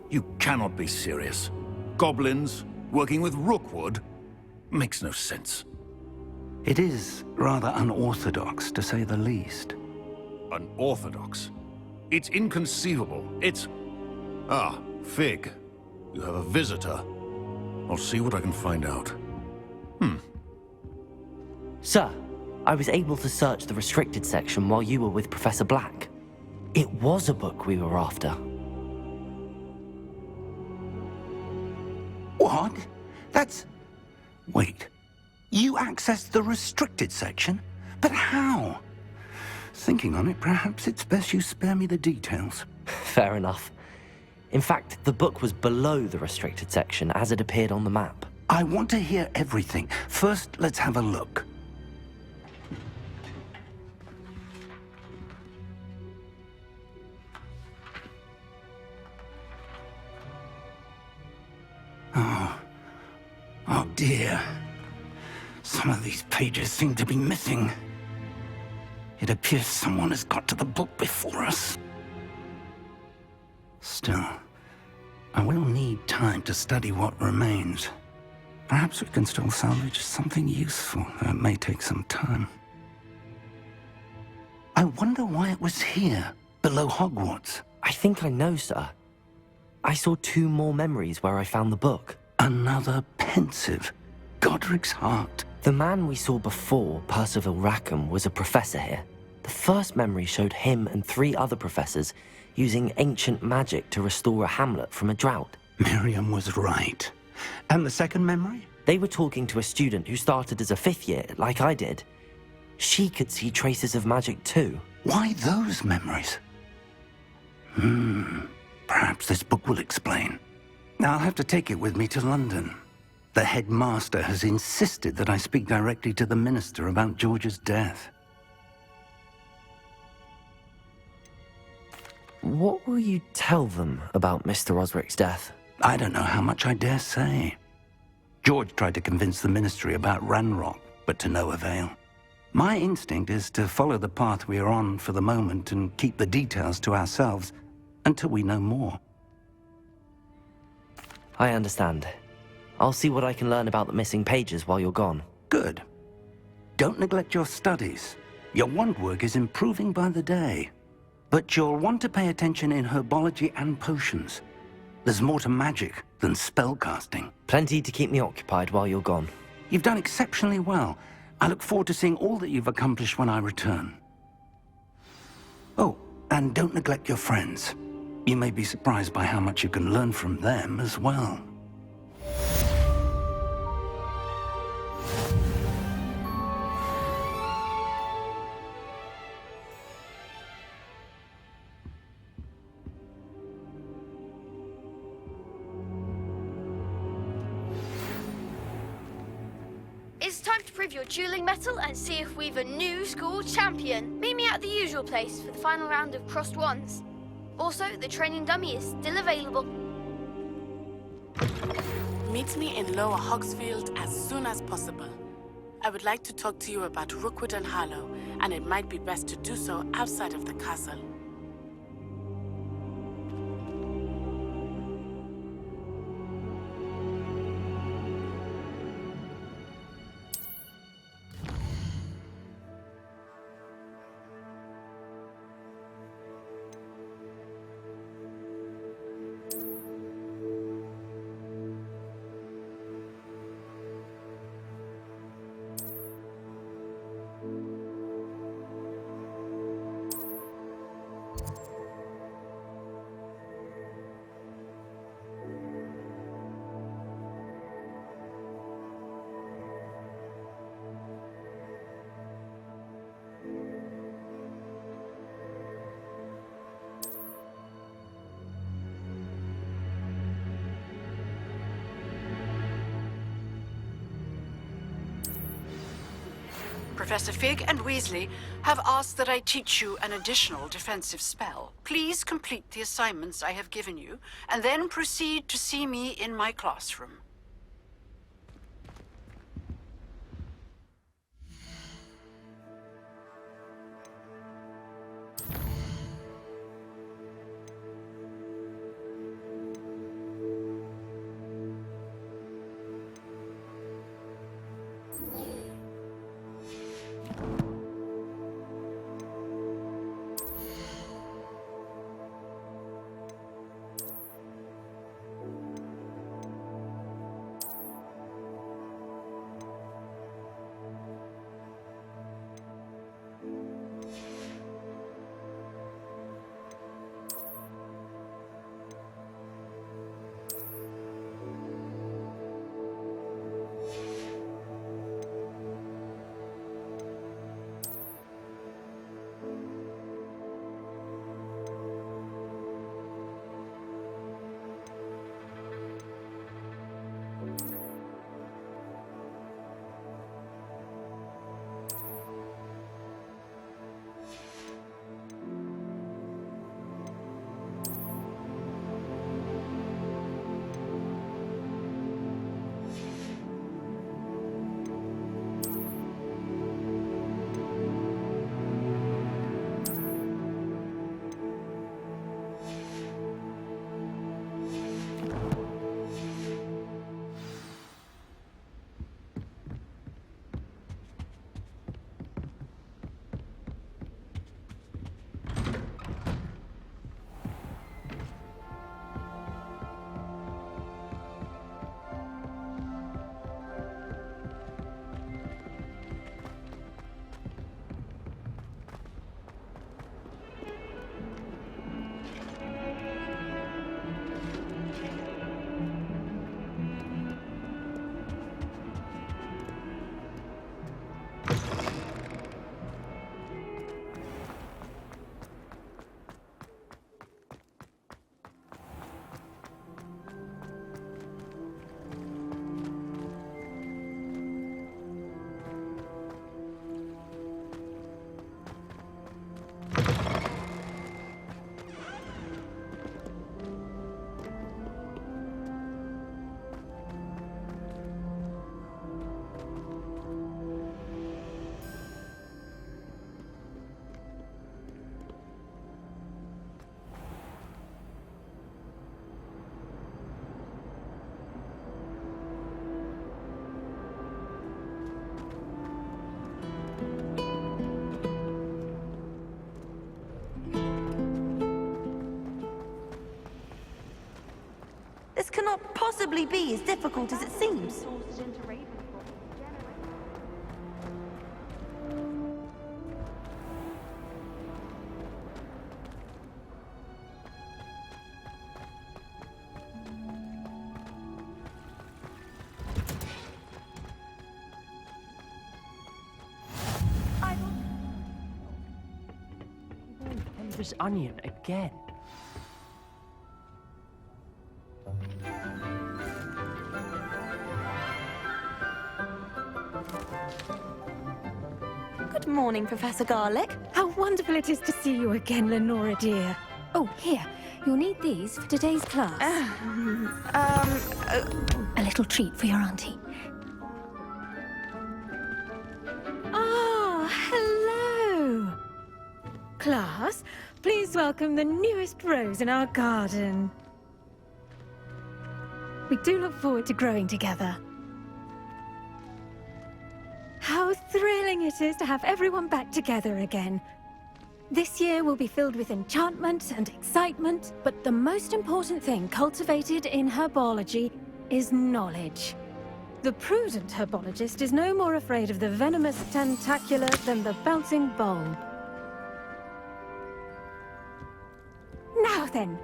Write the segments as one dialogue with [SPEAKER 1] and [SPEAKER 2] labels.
[SPEAKER 1] You cannot be serious. Goblins working with Rookwood? Makes no sense.
[SPEAKER 2] It is rather unorthodox, to say the least.
[SPEAKER 1] Unorthodox? It's inconceivable. It's... Ah, Fig. You have a visitor. I'll see what I can find out.
[SPEAKER 3] Sir, I was able to search the restricted section while you were with Professor Black. It was a book we were after.
[SPEAKER 2] What? That's... Wait. You accessed the restricted section? But how? Thinking on it, perhaps it's best you spare me the details.
[SPEAKER 3] Fair enough. In fact, the book was below the restricted section as it appeared on the map.
[SPEAKER 2] I want to hear everything. First, let's have a look. Oh dear. Some of these pages seem to be missing. It appears someone has got to the book before us. Still, I will need time to study what remains. Perhaps we can still salvage something useful. It may take some time. I wonder why it was here, below Hogwarts.
[SPEAKER 3] I think I know, sir. I saw 2 more memories where I found the book.
[SPEAKER 2] Another pensive. Godric's heart.
[SPEAKER 3] The man we saw before, Percival Rackham, was a professor here. The first memory showed him and 3 other professors using ancient magic to restore a hamlet from a drought.
[SPEAKER 2] Miriam was right. And the second memory?
[SPEAKER 3] They were talking to a student who started as a 5th year, like I did. She could see traces of magic too.
[SPEAKER 2] Why those memories? Perhaps this book will explain. Now I'll have to take it with me to London. The headmaster has insisted that I speak directly to the minister about George's death.
[SPEAKER 3] What will you tell them about Mr. Osric's death?
[SPEAKER 2] I don't know how much I dare say. George tried to convince the ministry about Ranrock, but to no avail. My instinct is to follow the path we are on for the moment and keep the details to ourselves until we know more.
[SPEAKER 3] I understand. I'll see what I can learn about the missing pages while you're gone.
[SPEAKER 2] Good. Don't neglect your studies. Your wand work is improving by the day. But you'll want to pay attention in herbology and potions. There's more to magic than spellcasting.
[SPEAKER 3] Plenty to keep me occupied while you're gone.
[SPEAKER 2] You've done exceptionally well. I look forward to seeing all that you've accomplished when I return. Oh, and don't neglect your friends. You may be surprised by how much you can learn from them as well.
[SPEAKER 4] It's time to prove your dueling mettle and see if we've a new school champion. Meet me at the usual place for the final round of crossed wands. Also, the training dummy is still available.
[SPEAKER 5] Meet me in Lower Hogsfield as soon as possible. I would like to talk to you about Rookwood and Harlow, and it might be best to do so outside of the castle.
[SPEAKER 6] Professor Fig and Weasley have asked that I teach you an additional defensive spell. Please complete the assignments I have given you, and then proceed to see me in my classroom.
[SPEAKER 7] This cannot possibly be as difficult as it seems.
[SPEAKER 3] This onion again.
[SPEAKER 7] Good morning, Professor Garlic.
[SPEAKER 8] How wonderful it is to see you again, Lenora dear. Oh, here. You'll need these for today's class. A little treat for your auntie. Ah, hello. Class, please welcome the newest rose in our garden. We do look forward to growing together. How thrilling it is to have everyone back together again. This year will be filled with enchantment and excitement, but the most important thing cultivated in herbology is knowledge. The prudent herbologist is no more afraid of the venomous tentacular than the bouncing bulb. Now then,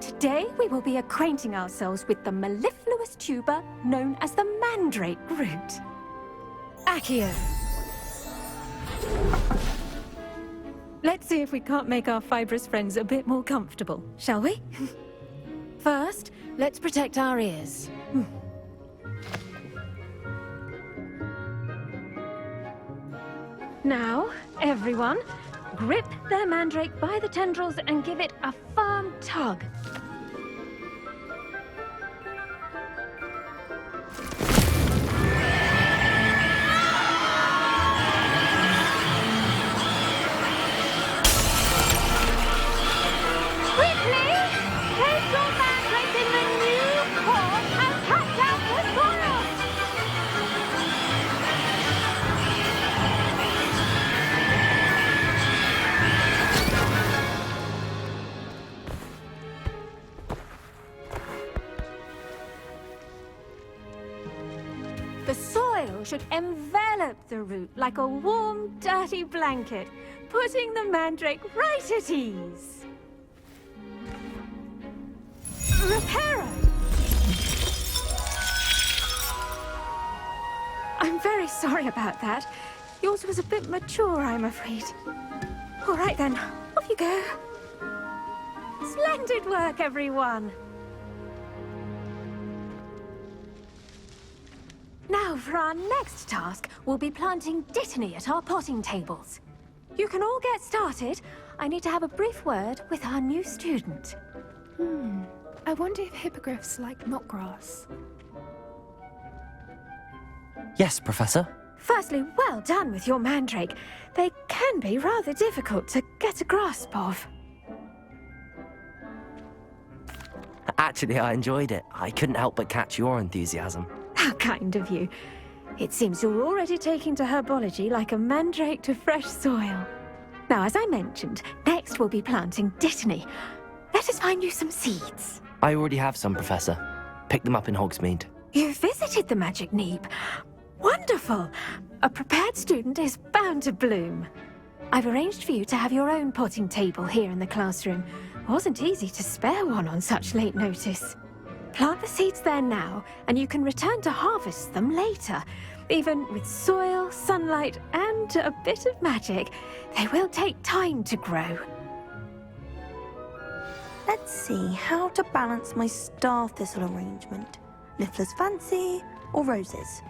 [SPEAKER 8] today we will be acquainting ourselves with the mellifluous tuber known as the mandrake root. Accio. Let's see if we can't make our fibrous friends a bit more comfortable, shall we? First, let's protect our ears. Now, everyone, grip their mandrake by the tendrils and give it a firm tug. should envelop the root like a warm, dirty blanket, putting the mandrake right at ease. Reparo! I'm very sorry about that. Yours was a bit mature, I'm afraid. All right then, off you go. Splendid work, everyone! Now, for our next task, we'll be planting dittany at our potting tables. You can all get started. I need to have a brief word with our new student.
[SPEAKER 9] I wonder if hippogriffs like knotgrass.
[SPEAKER 3] Yes, Professor.
[SPEAKER 8] Firstly, well done with your mandrake. They can be rather difficult to get a grasp of.
[SPEAKER 3] Actually, I enjoyed it. I couldn't help but catch your enthusiasm.
[SPEAKER 8] How kind of you. It seems you're already taking to herbology like a mandrake to fresh soil. Now, as I mentioned, next we'll be planting dittany. Let us find you some seeds.
[SPEAKER 3] I already have some, Professor. Picked them up in Hogsmeade.
[SPEAKER 8] You visited the Magic Neep. Wonderful! A prepared student is bound to bloom. I've arranged for you to have your own potting table here in the classroom. Wasn't easy to spare one on such late notice. Plant the seeds there now, and you can return to harvest them later. Even with soil, sunlight, and a bit of magic, they will take time to grow.
[SPEAKER 7] Let's see how to balance my star thistle arrangement. Niffler's fancy or roses?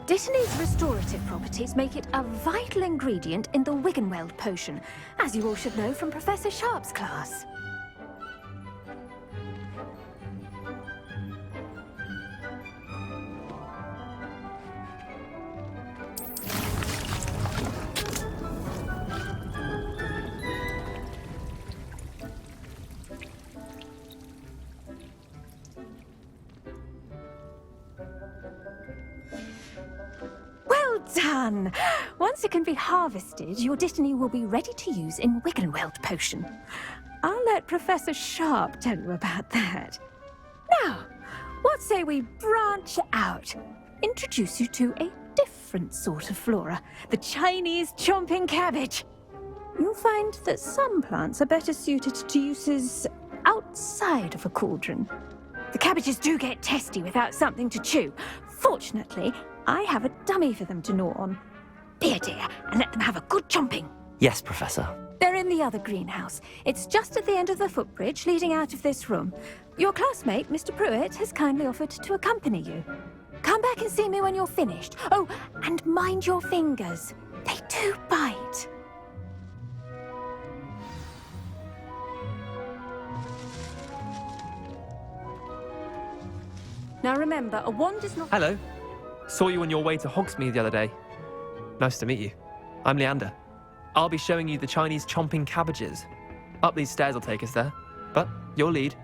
[SPEAKER 8] Dittany's restorative properties make it a vital ingredient in the Wiggenweld potion, as you all should know from Professor Sharp's class. Well done! Once it can be harvested, your dittany will be ready to use in Wiggenweld potion. I'll let Professor Sharp tell you about that. Now, what say we branch out? Introduce you to a different sort of flora, the Chinese chomping cabbage. You'll find that some plants are better suited to uses outside of a cauldron. The cabbages do get testy without something to chew. Fortunately, I have a dummy for them to gnaw on. Be a dear and let them have a good chomping.
[SPEAKER 3] Yes, Professor.
[SPEAKER 8] They're in the other greenhouse. It's just at the end of the footbridge leading out of this room. Your classmate, Mr. Pruitt, has kindly offered to accompany you. Come back and see me when you're finished. Oh, and mind your fingers. They do bite. Now remember, a wand is not...
[SPEAKER 10] Hello. Saw you on your way to Hogsmeade the other day. Nice to meet you. I'm Leander. I'll be showing you the Chinese chomping cabbages. Up these stairs will take us there, but your lead.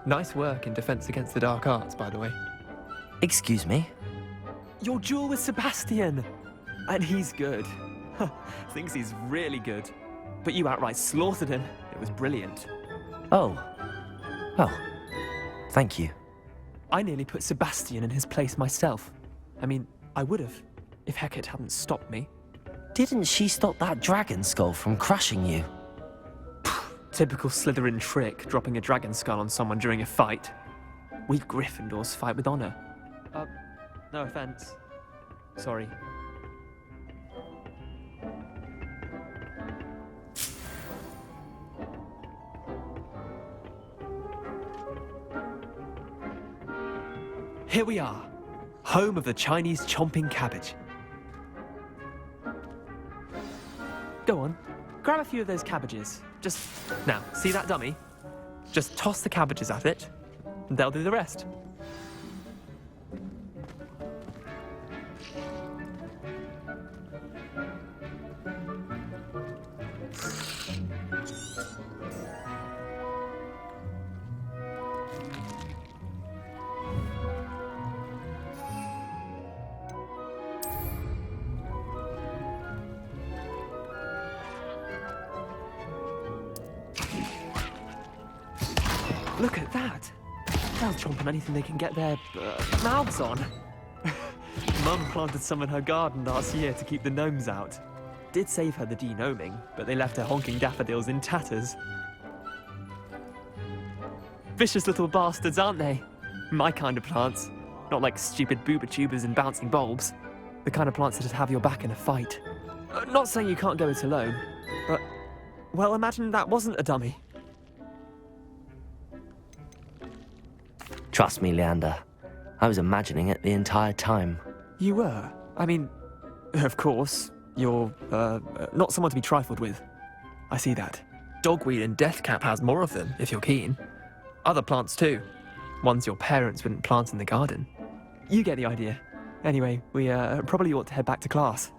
[SPEAKER 10] Nice work in Defense Against the Dark Arts, by the way.
[SPEAKER 3] Excuse me?
[SPEAKER 10] Your duel with Sebastian! And he's good. Thinks he's really good. But you outright slaughtered him. It was brilliant.
[SPEAKER 3] Oh. Oh. Thank you.
[SPEAKER 10] I nearly put Sebastian in his place myself. I mean, I would have, if Hecate hadn't stopped me.
[SPEAKER 3] Didn't she stop that dragon skull from crushing you?
[SPEAKER 10] Typical Slytherin trick, dropping a dragon skull on someone during a fight. We Gryffindors fight with honor. No offense. Sorry. Here we are, home of the Chinese chomping cabbage. Go on, grab a few of those cabbages. Now, see that dummy? Just toss the cabbages at it, and they'll do the rest. Look at that. They'll chomp on anything they can get their mouths on. Mum planted some in her garden last year to keep the gnomes out. Did save her the denoming, but they left her honking daffodils in tatters. Vicious little bastards, aren't they? My kind of plants. Not like stupid booba tubers and bouncing bulbs. The kind of plants that'd have your back in a fight. Not saying you can't go it alone, but... well, imagine that wasn't a dummy.
[SPEAKER 3] Trust me, Leander. I was imagining it the entire time.
[SPEAKER 10] You were? I mean, of course, you're, not someone to be trifled with. I see that. Dogweed and deathcap has more of them, if you're keen. Other plants too. Ones your parents wouldn't plant in the garden. You get the idea. Anyway, we, probably ought to head back to class.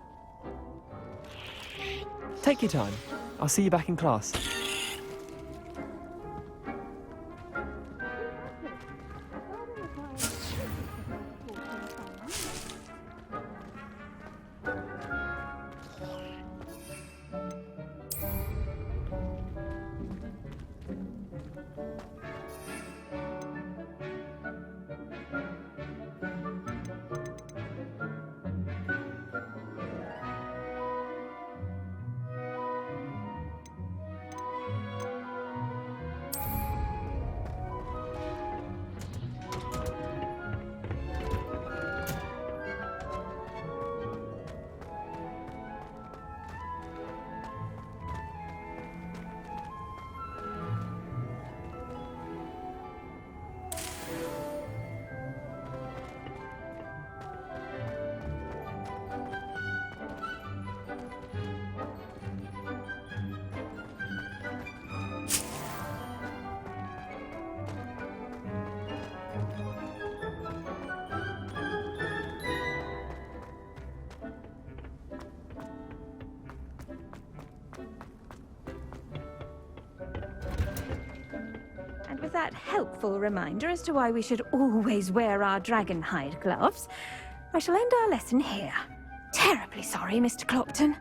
[SPEAKER 10] Take your time. I'll see you back in class.
[SPEAKER 8] With that helpful reminder as to why we should always wear our dragon hide gloves, I shall end our lesson here. Terribly sorry, Mr. Clopton.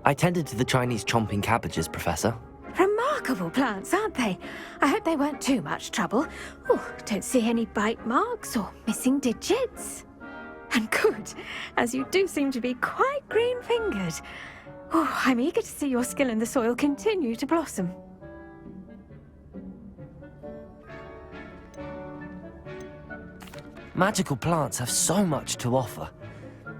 [SPEAKER 3] I tended to the Chinese chomping cabbages, Professor.
[SPEAKER 8] Remarkable plants, aren't they? I hope they weren't too much trouble. Oh, don't see any bite marks or missing digits. And good, as you do seem to be quite green-fingered. Oh, I'm eager to see your skill in the soil continue to blossom.
[SPEAKER 3] Magical plants have so much to offer.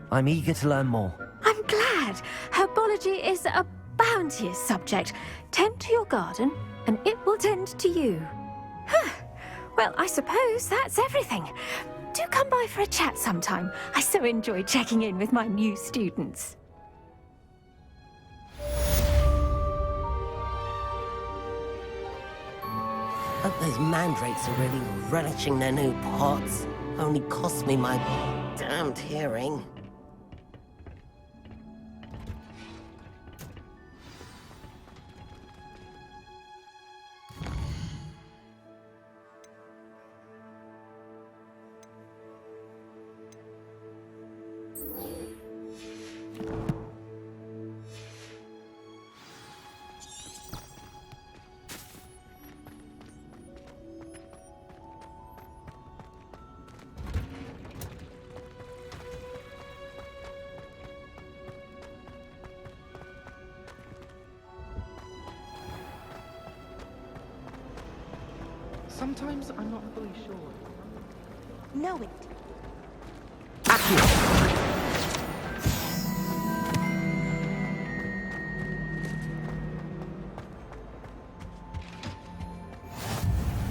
[SPEAKER 3] I'm eager to learn more.
[SPEAKER 8] I'm glad. Herbology is a bounteous subject. Tend to your garden, and it will tend to you. Well, I suppose that's everything. Do come by for a chat sometime. I so enjoy checking in with my new students.
[SPEAKER 11] Hope those mandrakes are really relishing their new pots. Only cost me my damned hearing.
[SPEAKER 12] Sometimes I'm not fully sure.
[SPEAKER 7] Know it.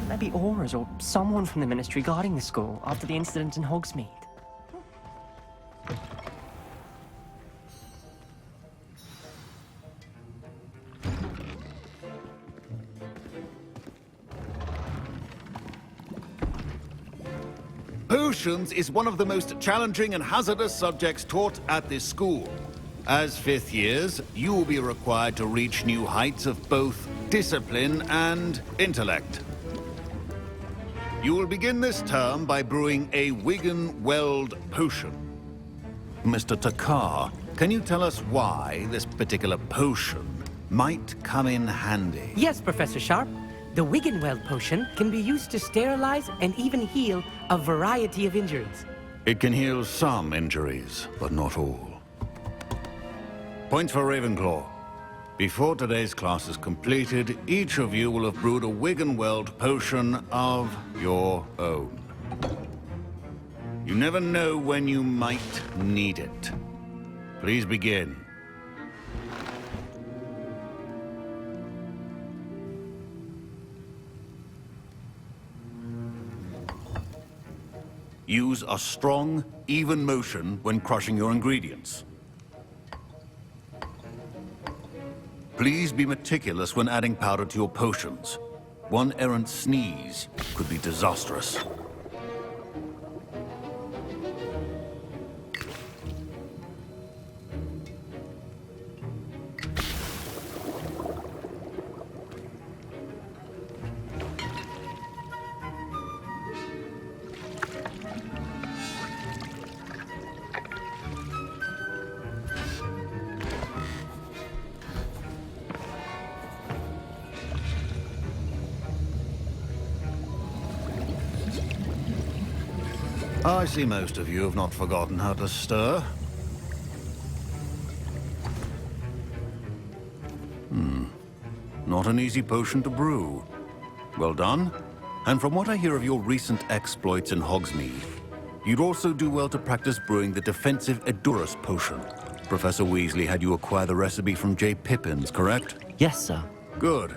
[SPEAKER 12] Maybe Auras or someone from the Ministry guarding the school after the incident in Hogsmeade.
[SPEAKER 1] Potions is one of the most challenging and hazardous subjects taught at this school. As fifth years, you will be required to reach new heights of both discipline and intellect. You will begin this term by brewing a Wigan Weld potion. Mr. Takar, can you tell us why this particular potion might come in handy?
[SPEAKER 13] Yes, Professor Sharp. The Wiggenweld potion can be used to sterilize and even heal a variety of injuries.
[SPEAKER 1] It can heal some injuries, but not all. Points for Ravenclaw. Before today's class is completed, each of you will have brewed a Wiggenweld potion of your own. You never know when you might need it. Please begin. Use a strong, even motion when crushing your ingredients. Please be meticulous when adding powder to your potions. One errant sneeze could be disastrous. I see most of you have not forgotten how to stir. Not an easy potion to brew. Well done. And from what I hear of your recent exploits in Hogsmeade, you'd also do well to practice brewing the defensive Edurus potion. Professor Weasley had you acquire the recipe from J. Pippin's, correct?
[SPEAKER 3] Yes, sir.
[SPEAKER 1] Good.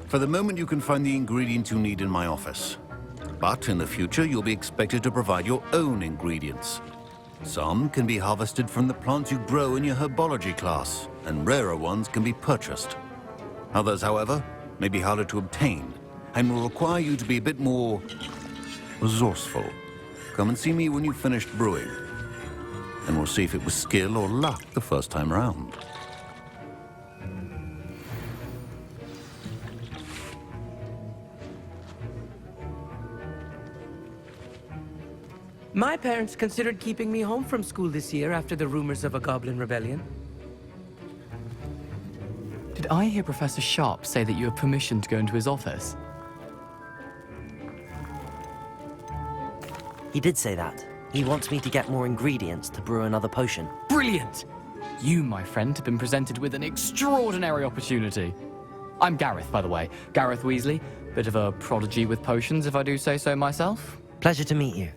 [SPEAKER 1] For the moment, you can find the ingredients you need in my office. But in the future, you'll be expected to provide your own ingredients. Some can be harvested from the plants you grow in your Herbology class, and rarer ones can be purchased. Others, however, may be harder to obtain, and will require you to be a bit more resourceful. Come and see me when you've finished brewing, and we'll see if it was skill or luck the first time round.
[SPEAKER 13] My parents considered keeping me home from school this year after the rumors of a goblin rebellion.
[SPEAKER 14] Did I hear Professor Sharp say that you have permission to go into his office?
[SPEAKER 3] He did say that. He wants me to get more ingredients to brew another potion.
[SPEAKER 14] Brilliant! You, my friend, have been presented with an extraordinary opportunity. I'm Gareth, by the way. Gareth Weasley. Bit of a prodigy with potions, if I do say so myself.
[SPEAKER 3] Pleasure to meet you.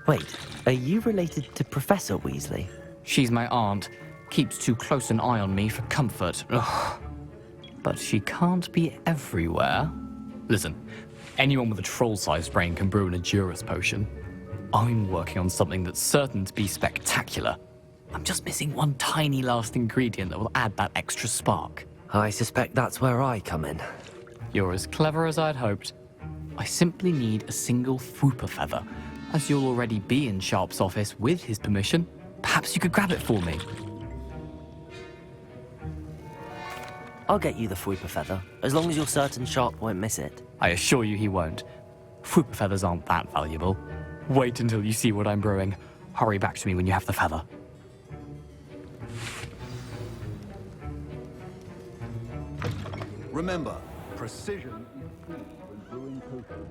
[SPEAKER 3] Wait, are you related to Professor Weasley?
[SPEAKER 14] She's my aunt. Keeps too close an eye on me for comfort. Ugh. But she can't be everywhere. Listen, anyone with a troll-sized brain can brew an Edurus potion. I'm working on something that's certain to be spectacular. I'm just missing one tiny last ingredient that will add that extra spark.
[SPEAKER 3] I suspect that's where I come in.
[SPEAKER 14] You're as clever as I'd hoped. I simply need a single Fwooper feather. As you'll already be in Sharp's office with his permission, perhaps you could grab it for me.
[SPEAKER 3] I'll get you the Fwooper feather, as long as you're certain Sharp won't miss it.
[SPEAKER 14] I assure you he won't. Fwooper feathers aren't that valuable. Wait until you see what I'm brewing. Hurry back to me when you have the feather.
[SPEAKER 1] Remember, precision is key when brewing potions.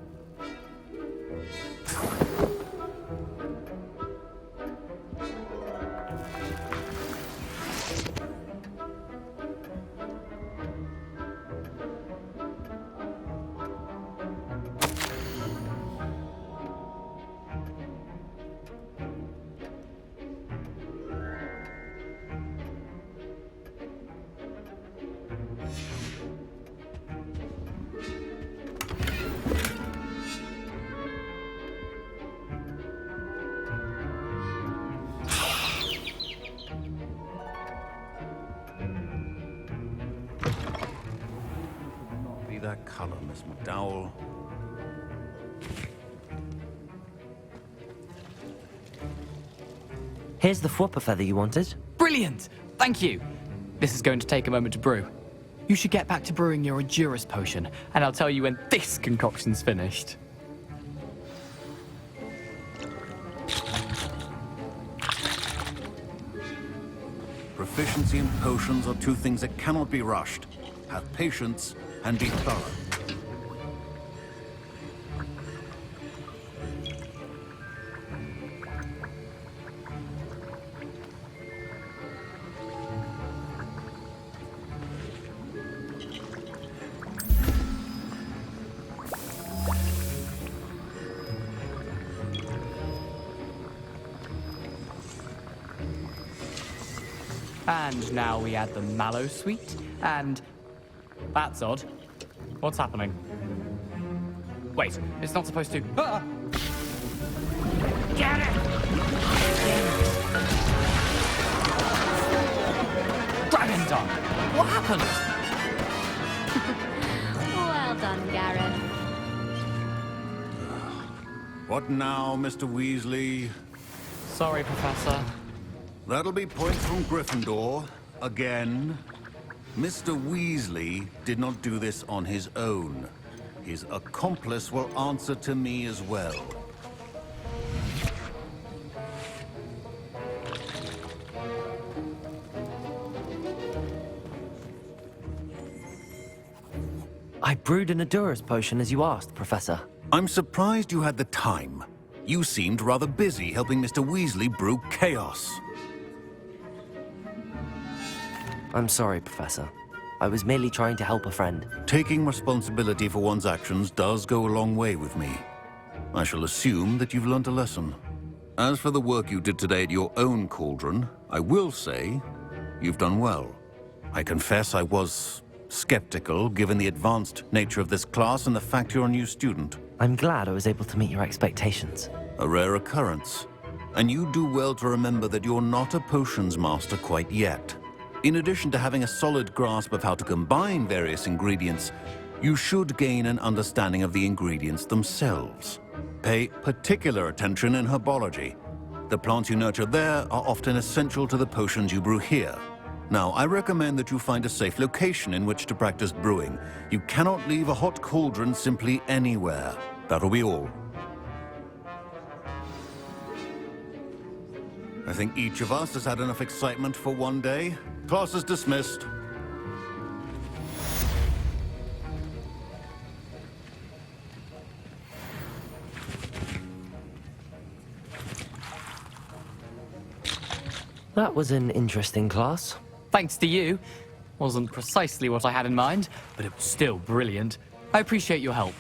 [SPEAKER 1] That color, Miss McDowell.
[SPEAKER 3] Here's the Fwooper feather you wanted.
[SPEAKER 14] Brilliant! Thank you! This is going to take a moment to brew. You should get back to brewing your Edurus potion, and I'll tell you when this concoction's finished.
[SPEAKER 1] proficiency in potions are two things that cannot be rushed. Have patience and be thorough.
[SPEAKER 14] And now we add the mallow sweet, and... That's odd. What's happening? Wait, it's not supposed to... Ah! Get it! Dragon Dog! What happened?
[SPEAKER 15] Well done, Gareth.
[SPEAKER 1] What now, Mr. Weasley?
[SPEAKER 14] Sorry, Professor.
[SPEAKER 1] That'll be points from Gryffindor. Again. Mr. Weasley did not do this on his own. His accomplice will answer to me as well.
[SPEAKER 3] I brewed an Adurus potion as you asked, Professor.
[SPEAKER 1] I'm surprised you had the time. You seemed rather busy helping Mr. Weasley brew chaos.
[SPEAKER 3] I'm sorry, Professor. I was merely trying to help a friend.
[SPEAKER 1] Taking responsibility for one's actions does go a long way with me. I shall assume that you've learnt a lesson. As for the work you did today at your own cauldron, I will say you've done well. I confess I was skeptical, given the advanced nature of this class and the fact you're a new student.
[SPEAKER 3] I'm glad I was able to meet your expectations.
[SPEAKER 1] A rare occurrence. And you do well to remember that you're not a potions master quite yet. In addition to having a solid grasp of how to combine various ingredients, you should gain an understanding of the ingredients themselves. Pay particular attention in herbology. The plants you nurture there are often essential to the potions you brew here. Now, I recommend that you find a safe location in which to practice brewing. You cannot leave a hot cauldron simply anywhere. That'll be all. I think each of us has had enough excitement for one day. Class is dismissed.
[SPEAKER 3] That was an interesting class.
[SPEAKER 14] Thanks to you. Wasn't precisely what I had in mind, but it was still brilliant. I appreciate your help.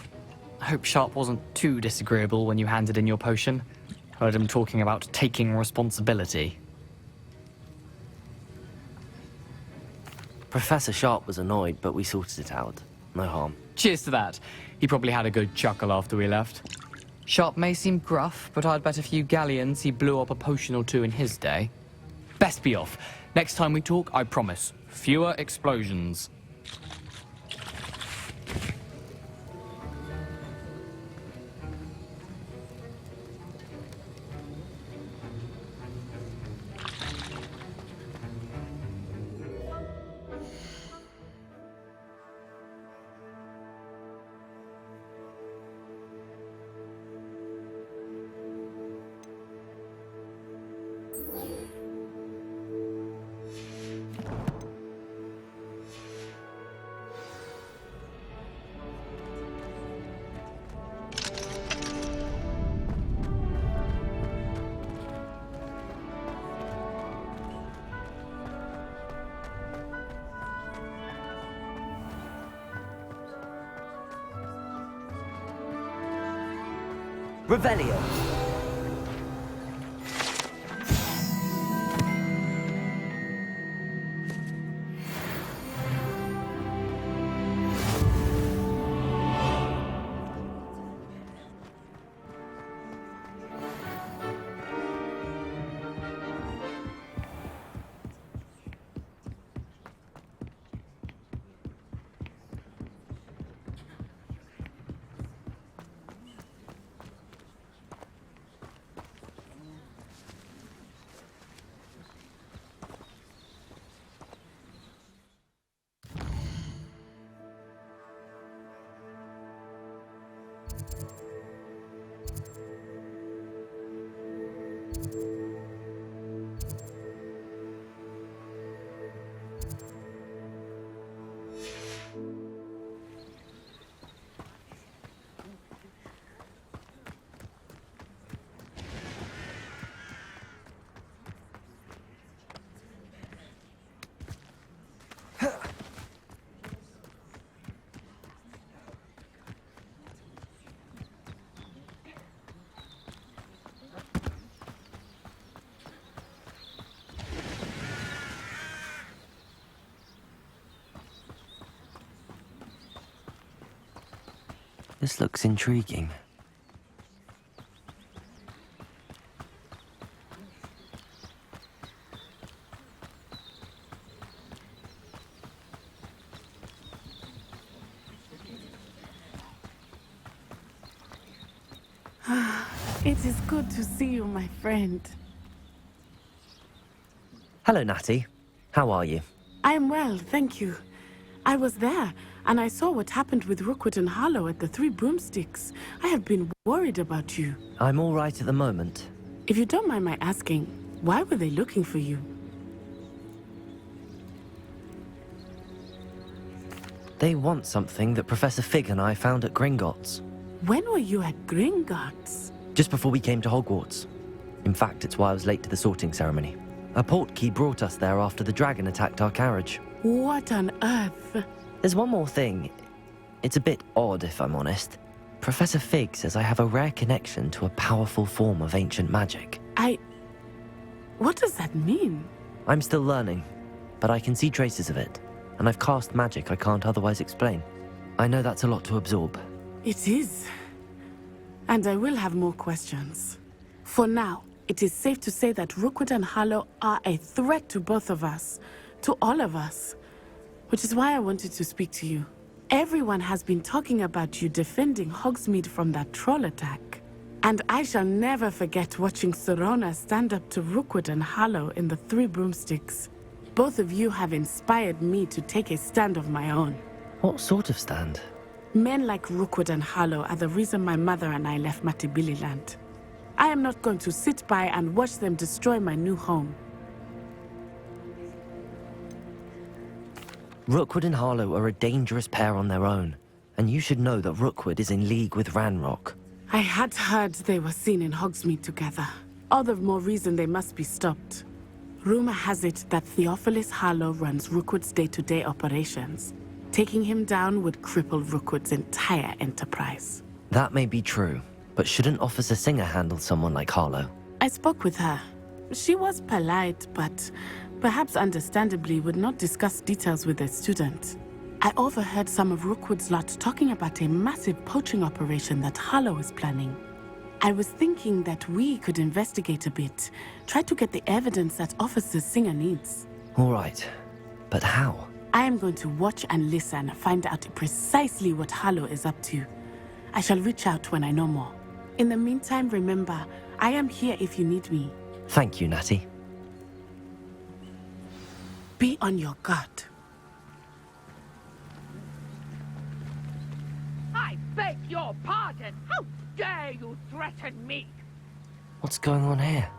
[SPEAKER 14] I hope Sharp wasn't too disagreeable when you handed in your potion. Heard him talking about taking responsibility.
[SPEAKER 3] Professor Sharp was annoyed, but we sorted it out. No harm.
[SPEAKER 14] Cheers to that. He probably had a good chuckle after we left. Sharp may seem gruff, but I'd bet a few galleons he blew up a potion or two in his day. Best be off. Next time we talk, I promise, fewer explosions.
[SPEAKER 3] Revelio. This looks intriguing.
[SPEAKER 5] It is good to see you, my friend.
[SPEAKER 3] Hello, Natty. How are you?
[SPEAKER 5] I am well, thank you. I was there, and I saw what happened with Rookwood and Harlow at the Three Broomsticks. I have been worried about you.
[SPEAKER 3] I'm all right at the moment.
[SPEAKER 5] If you don't mind my asking, why were they looking for you?
[SPEAKER 3] They want something that Professor Fig and I found at Gringotts.
[SPEAKER 5] When were you at Gringotts?
[SPEAKER 3] Just before we came to Hogwarts. In fact, it's why I was late to the sorting ceremony. A portkey brought us there after the dragon attacked our carriage.
[SPEAKER 5] What on earth?
[SPEAKER 3] There's one more thing. It's a bit odd, if I'm honest. Professor Fig says I have a rare connection to a powerful form of ancient magic.
[SPEAKER 5] What does that mean?
[SPEAKER 3] I'm still learning, but I can see traces of it, and I've cast magic I can't otherwise explain. I know that's a lot to absorb.
[SPEAKER 5] It is. And I will have more questions. For now, it is safe to say that Rookwood and Harlow are a threat to both of us, to all of us, which is why I wanted to speak to you. Everyone has been talking about you defending Hogsmeade from that troll attack. And I shall never forget watching Serona stand up to Rookwood and Harlow in the Three Broomsticks. Both of you have inspired me to take a stand of my own.
[SPEAKER 3] What sort of stand?
[SPEAKER 5] Men like Rookwood and Harlow are the reason my mother and I left Matibililand. I am not going to sit by and watch them destroy my new home.
[SPEAKER 3] Rookwood and Harlow are a dangerous pair on their own, and you should know that Rookwood is in league with Ranrock.
[SPEAKER 5] I had heard they were seen in Hogsmeade together. All the more reason they must be stopped. Rumor has it that Theophilus Harlow runs Rookwood's day-to-day operations. Taking him down would cripple Rookwood's entire enterprise.
[SPEAKER 3] That may be true, but shouldn't Officer Singer handle someone like Harlow?
[SPEAKER 5] I spoke with her. She was polite, but perhaps understandably would not discuss details with a student. I overheard some of Rookwood's lot talking about a massive poaching operation that Harlow is planning. I was thinking that we could investigate a bit, try to get the evidence that Officer Singer needs.
[SPEAKER 3] All right, but how?
[SPEAKER 5] I am going to watch and listen, find out precisely what Harlow is up to. I shall reach out when I know more. In the meantime, remember, I am here if you need me.
[SPEAKER 3] Thank you, Natty.
[SPEAKER 5] Be on your guard.
[SPEAKER 16] I beg your pardon. How dare you threaten me?
[SPEAKER 3] What's going on here?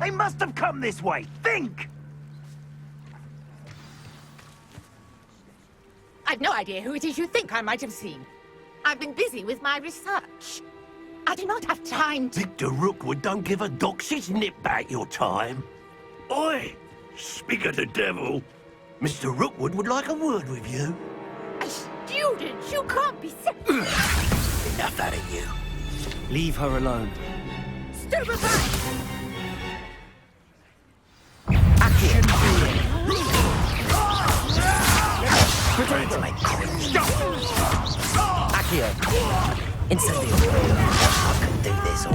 [SPEAKER 17] They must have come this way. Think!
[SPEAKER 16] I've no idea who it is you think I might have seen. I've been busy with my research. I do not have time to...
[SPEAKER 17] Victor Rookwood don't give a doxy's nip back your time. Oi! Speak of the devil. Mr. Rookwood would like a word with you.
[SPEAKER 16] A student? You can't be...
[SPEAKER 17] Enough out of you.
[SPEAKER 3] Leave her alone.
[SPEAKER 16] Stupefy!
[SPEAKER 3] Accio! Instantly. I can do this all.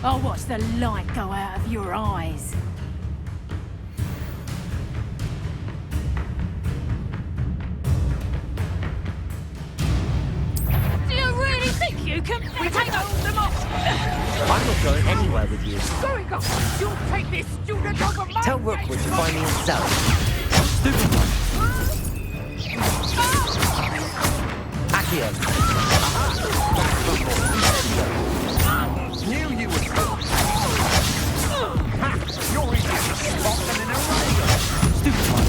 [SPEAKER 8] I'll watch the light go out of your eyes.
[SPEAKER 16] Do you really think you can take them off?
[SPEAKER 3] I'm not going anywhere with you.
[SPEAKER 16] Sorry, guys. You'll take this student over my
[SPEAKER 3] Tell Rookwood to find me himself.
[SPEAKER 10] Stupid one.
[SPEAKER 3] Accio.
[SPEAKER 17] Knew you would come. Ha! You're easier to spot than an eraser.
[SPEAKER 10] Stupid one.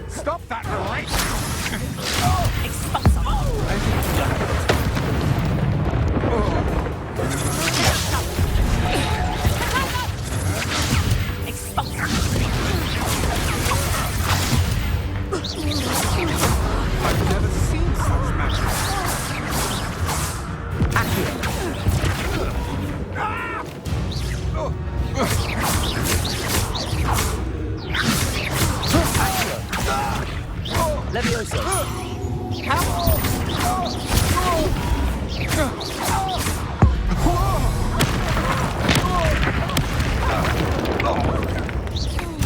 [SPEAKER 17] Stop that right! I've never seen such magic.
[SPEAKER 3] Levioso.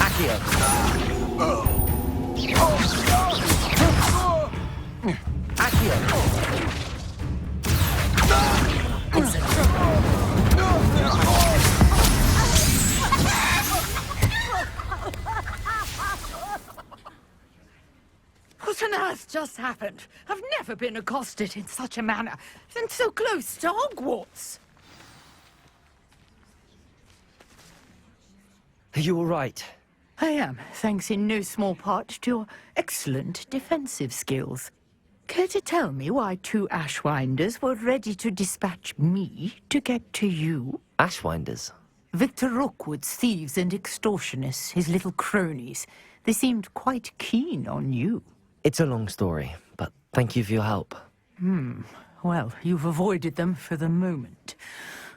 [SPEAKER 3] Accio. Accio.
[SPEAKER 16] What on earth just happened? I've never been accosted in such a manner, and so close to Hogwarts.
[SPEAKER 3] Are you all right?
[SPEAKER 16] I am, thanks in no small part to your excellent defensive skills. Care to tell me why 2 Ashwinders were ready to dispatch me to get to you?
[SPEAKER 3] Ashwinders?
[SPEAKER 16] Victor Rookwood's thieves and extortionists, his little cronies. They seemed quite keen on you.
[SPEAKER 3] It's a long story, but thank you for your help.
[SPEAKER 16] Well, you've avoided them for the moment.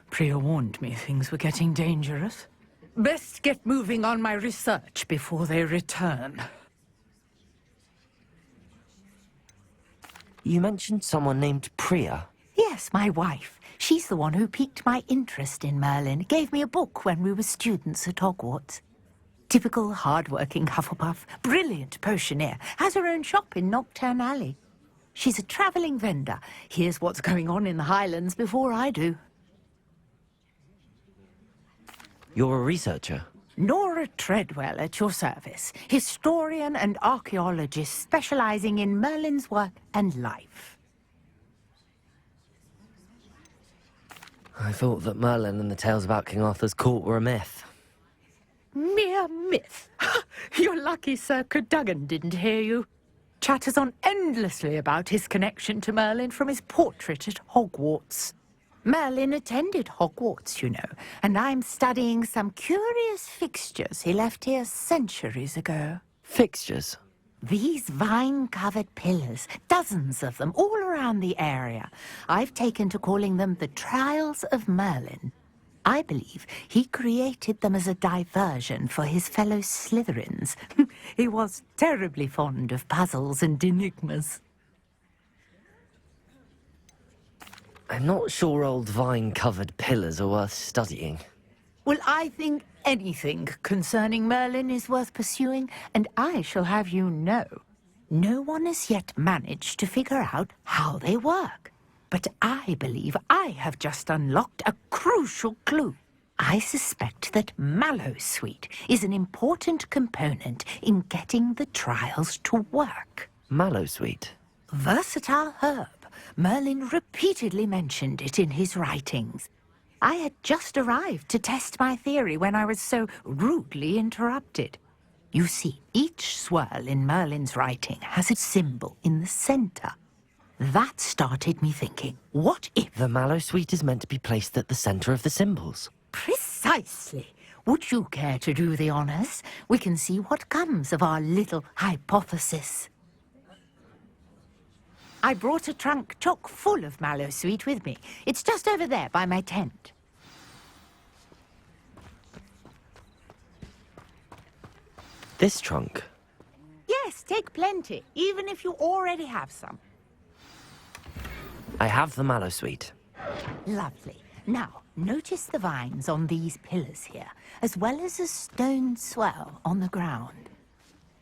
[SPEAKER 16] Priya warned me things were getting dangerous. Best get moving on my research before they return.
[SPEAKER 3] You mentioned someone named Priya.
[SPEAKER 16] Yes, my wife. She's the one who piqued my interest in Merlin. Gave me a book when we were students at Hogwarts. Typical hard-working Hufflepuff, brilliant potioneer, has her own shop in Knockturn Alley. She's a travelling vendor. Hears what's going on in the Highlands before I do.
[SPEAKER 3] You're a researcher?
[SPEAKER 16] Nora Treadwell at your service. Historian and archaeologist specialising in Merlin's work and life.
[SPEAKER 3] I thought that Merlin and the tales about King Arthur's court were a myth.
[SPEAKER 16] Mere myth. You're lucky Sir Cadogan didn't hear you. Chatters on endlessly about his connection to Merlin from his portrait at Hogwarts. Merlin attended Hogwarts, you know, and I'm studying some curious fixtures he left here centuries ago.
[SPEAKER 3] Fixtures?
[SPEAKER 16] These vine-covered pillars, dozens of them, all around the area. I've taken to calling them the Trials of Merlin. I believe he created them as a diversion for his fellow Slytherins. He was terribly fond of puzzles and enigmas.
[SPEAKER 3] I'm not sure old vine-covered pillars are worth studying.
[SPEAKER 16] Well, I think anything concerning Merlin is worth pursuing, and I shall have you know, no one has yet managed to figure out how they work. But I believe I have just unlocked a crucial clue. I suspect that Mallowsweet is an important component in getting the trials to work.
[SPEAKER 3] Mallowsweet?
[SPEAKER 16] Versatile herb. Merlin repeatedly mentioned it in his writings. I had just arrived to test my theory when I was so rudely interrupted. You see, each swirl in Merlin's writing has a symbol in the center. That started me thinking, what if...
[SPEAKER 3] The Mallowsweet is meant to be placed at the center of the symbols.
[SPEAKER 16] Precisely. Would you care to do the honors? We can see what comes of our little hypothesis. I brought a trunk chock full of Mallowsweet with me. It's just over there by my tent.
[SPEAKER 3] This trunk?
[SPEAKER 16] Yes, take plenty, even if you already have some.
[SPEAKER 3] I have the mallow sweet.
[SPEAKER 16] Lovely. Now, notice the vines on these pillars here, as well as a stone swell on the ground.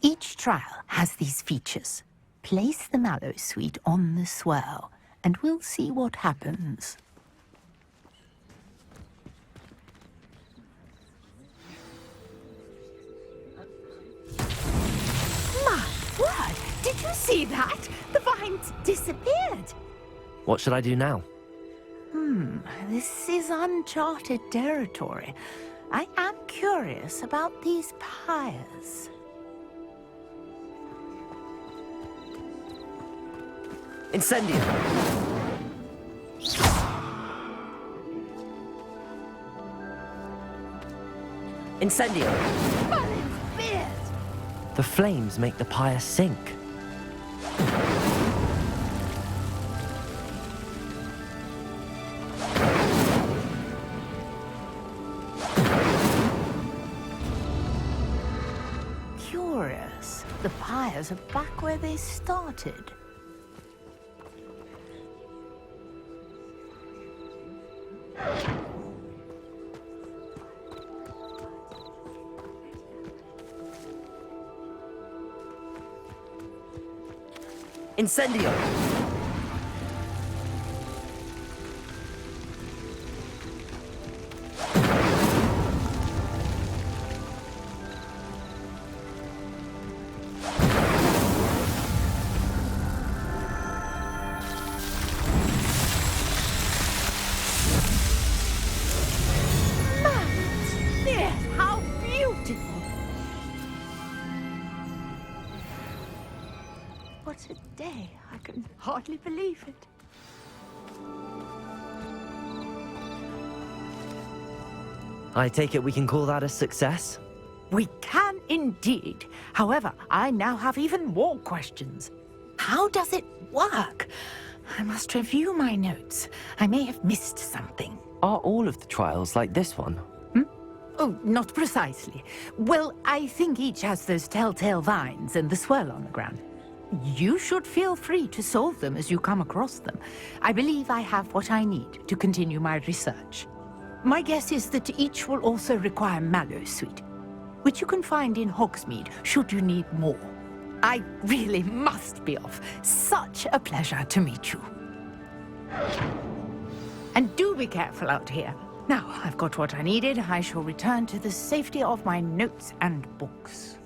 [SPEAKER 16] Each trial has these features. Place the mallow sweet on the swell, and we'll see what happens. My word! Did you see that? The vines disappeared!
[SPEAKER 3] What should I do now?
[SPEAKER 16] This is uncharted territory. I am curious about these pyres.
[SPEAKER 3] Incendio! Incendio!
[SPEAKER 16] Merlin's beard!
[SPEAKER 3] The flames make the pyre sink.
[SPEAKER 16] Curious. The pyres are back where they started.
[SPEAKER 3] Incendio!
[SPEAKER 16] How beautiful! What a day. I can hardly believe it.
[SPEAKER 3] I take it we can call that a success?
[SPEAKER 16] We can indeed. However, I now have even more questions. How does it work? I must review my notes. I may have missed something.
[SPEAKER 3] Are all of the trials like this one?
[SPEAKER 16] Oh, not precisely. Well, I think each has those telltale vines and the swirl on the ground. You should feel free to solve them as you come across them. I believe I have what I need to continue my research. My guess is that each will also require mallow sweet, which you can find in Hogsmeade should you need more. I really must be off. Such a pleasure to meet you. And do be careful out here. Now, I've got what I needed. I shall return to the safety of my notes and books.